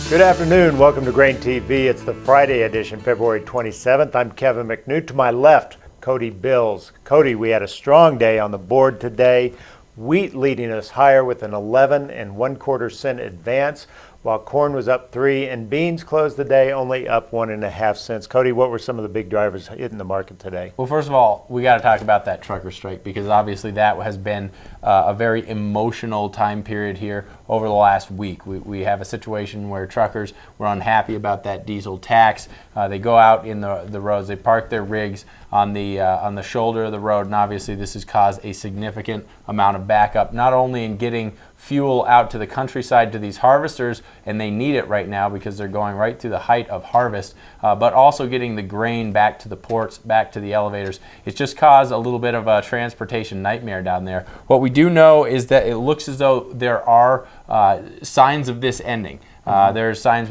Good afternoon. Welcome to GrainTV. It's the Friday edition, February 27th. I'm Kevin McNew. To my left, Cody Bills. Cody, we had a strong day on the board today. Wheat leading us higher with an 11 1/4 cent advance, while corn was up 3 and beans closed the day only up 1.5 cents. Cody, what were some of the big drivers hitting the market today? Well, first of all, we got to talk about that trucker strike, because obviously that has been a very emotional time period here over the last week. We have a situation where truckers were unhappy about that diesel tax. They go out in the roads, they park their rigs on the shoulder of the road, and obviously this has caused a significant amount of backup, not only in getting fuel out to the countryside to these harvesters, and they need it right now because they're going right through the height of harvest, but also getting the grain back to the ports, back to the elevators. It's just caused a little bit of a transportation nightmare down there. What we do know is that it looks as though there are signs of this ending. There are signs.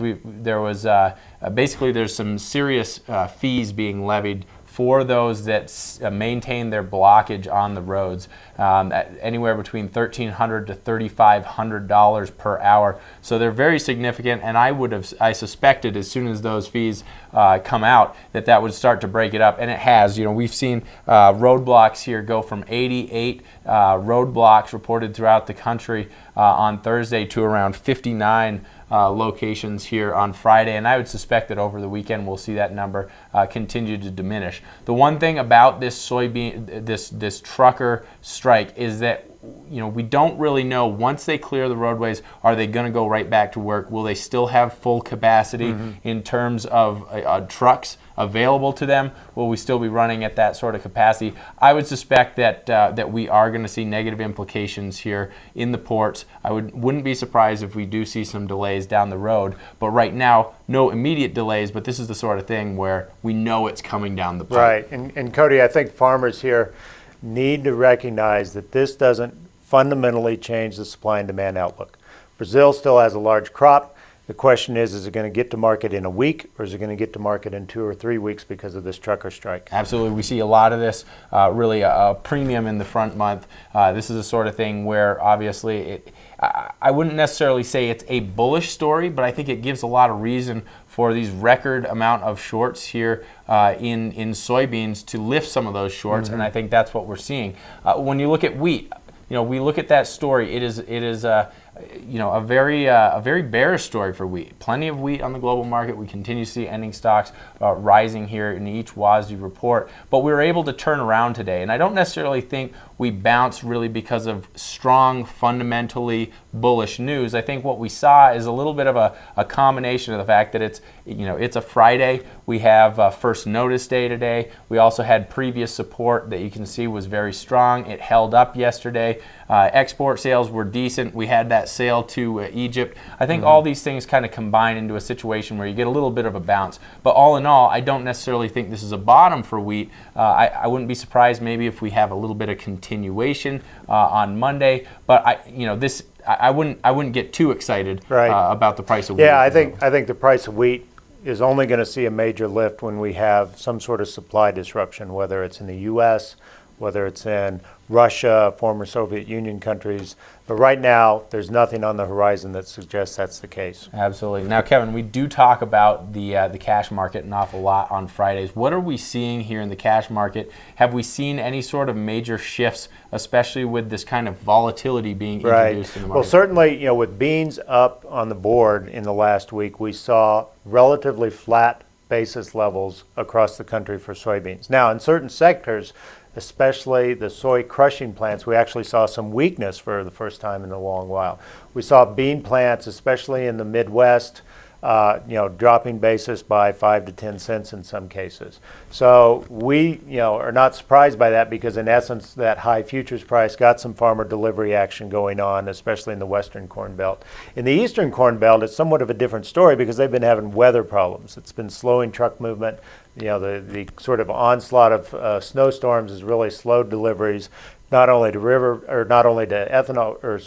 Basically there's some serious fees being levied for those that maintain their blockage on the roads, anywhere between $1,300 to $3,500 per hour. So they're very significant, and I suspected as soon as those fees come out that would start to break it up, and it has. You know, we've seen roadblocks here go from 88 roadblocks reported throughout the country on Thursday to around 59 locations here on Friday, and I would suspect that over the weekend we'll see that number continue to diminish. The one thing about this this trucker strike is that, you know, we don't really know, once they clear the roadways, are they going to go right back to work? Will they still have full capacity in terms of trucks available to them? Will we still be running at that sort of capacity? I would suspect that we are going to see negative implications here in the ports. I wouldn't be surprised if we do see some delays down the road, but right now, no immediate delays, but this is the sort of thing where we know it's coming down the pipe. Right, and Cody, I think farmers here need to recognize that this doesn't fundamentally change the supply and demand outlook. Brazil still has a large crop. The question is it going to get to market in a week, or is it going to get to market in 2 or 3 weeks because of this trucker strike? Absolutely. We see a lot of this, really a premium in the front month. This is the sort of thing where obviously I wouldn't necessarily say it's a bullish story, but I think it gives a lot of reason for these record amount of shorts here in soybeans to lift some of those shorts, and I think that's what we're seeing. When you look at wheat, you know, we look at that story. It is you know, a very bearish story for wheat. Plenty of wheat on the global market. We continue to see ending stocks rising here in each WASDE report, but we were able to turn around today, and I don't necessarily think we bounced really because of strong, fundamentally bullish news. I think what we saw is a little bit of a combination of the fact that it's a Friday. We have first notice day today. We also had previous support that you can see was very strong. It held up yesterday. Export sales were decent. We had that sale to Egypt. I think all these things kind of combine into a situation where you get a little bit of a bounce. But all in all, I don't necessarily think this is a bottom for wheat. I wouldn't be surprised maybe if we have a little bit of continuation on Monday. But I wouldn't get too excited about the price of wheat. Yeah, I think the price of wheat is only going to see a major lift when we have some sort of supply disruption, whether it's in the U.S., whether it's in Russia, former Soviet Union countries. But right now, there's nothing on the horizon that suggests that's the case. Absolutely. Now, Kevin, we do talk about the cash market an awful lot on Fridays. What are we seeing here in the cash market? Have we seen any sort of major shifts, especially with this kind of volatility being introduced in the market? Well, certainly, you know, with beans up on the board in the last week, we saw relatively flat basis levels across the country for soybeans. Now, in certain sectors, especially the soy crushing plants, we actually saw some weakness for the first time in a long while. We saw bean plants, especially in the Midwest, dropping basis by 5 to 10 cents in some cases. So we, are not surprised by that, because in essence, that high futures price got some farmer delivery action going on, especially in the Western Corn Belt. In the Eastern Corn Belt, it's somewhat of a different story because they've been having weather problems. It's been slowing truck movement. The sort of onslaught of snowstorms has really slowed deliveries, not only to ethanol or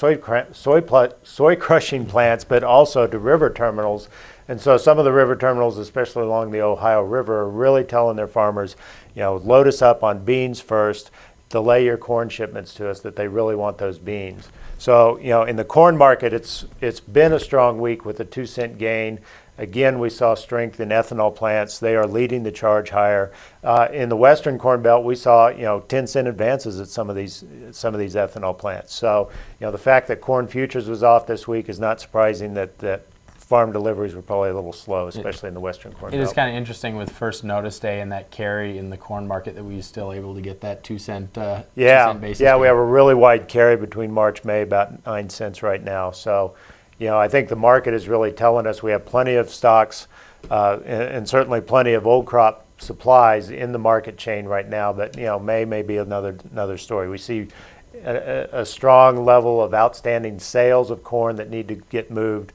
soy crushing plants, but also to river terminals. And so some of the river terminals, especially along the Ohio River, are really telling their farmers, load us up on beans first. delay your corn shipments to us, that they really want those beans. So, in the corn market, it's been a strong week with a 2-cent gain. Again, we saw strength in ethanol plants. They are leading the charge higher. In the Western Corn Belt, we saw 10-cent advances at some of these ethanol plants. So, the fact that corn futures was off this week is not surprising. That farm deliveries were probably a little slow, especially in the Western Corn Belt. It is kind of interesting with first notice day and that carry in the corn market that we were still able to get that 2-cent basis. Yeah, we have a really wide carry between March, May, about 9 cents right now. So, I think the market is really telling us we have plenty of stocks and certainly plenty of old crop supplies in the market chain right now. But May may be another story. We see a strong level of outstanding sales of corn that need to get moved.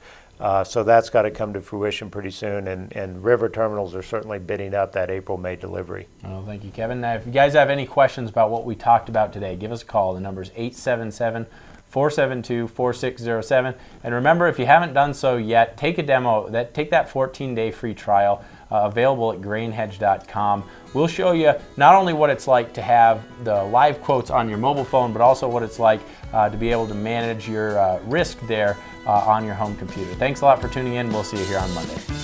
So that's got to come to fruition pretty soon, and river terminals are certainly bidding up that April-May delivery. Well, thank you, Kevin. Now, if you guys have any questions about what we talked about today, give us a call. The number is 877-472-4607. And remember, if you haven't done so yet, take a demo. Take that 14-day free trial available at grainhedge.com. We'll show you not only what it's like to have the live quotes on your mobile phone, but also what it's like to be able to manage your risk there on your home computer. Thanks a lot for tuning in. We'll see you here on Monday.